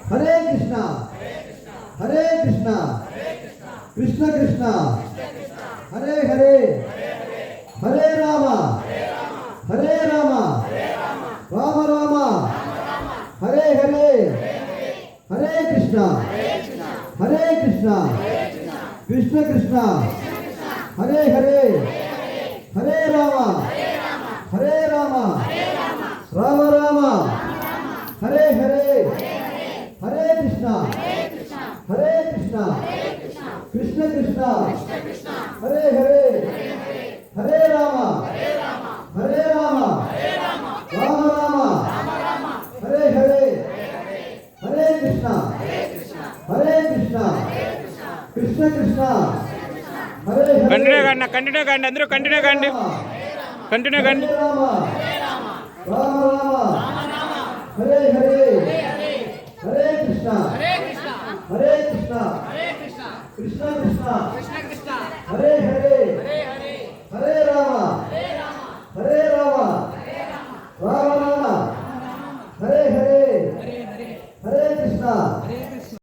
Hare Krishna Hare Krishna Krishna Krishna Hare Hare Hare Rama Hare Rama Rama Rama Hare Hare Hare Krishna Hare Krishna Krishna Krishna Hare Hare Hare Rama Hare Rama Rama Rama Hare Hare Hare Krishna Hare Krishna Krishna Krishna Hare Hare Hare Rama Hare Rama Rama Rama Hare Hare Hare Krishna Hare Krishna Krishna Krishna Hare continue కండి అందరూ continue కండి రామ రామ రామ హరే హరే హరే కృష్ణ హరే కృష్ణ కృష్ణ కృష్ణ హరే హరే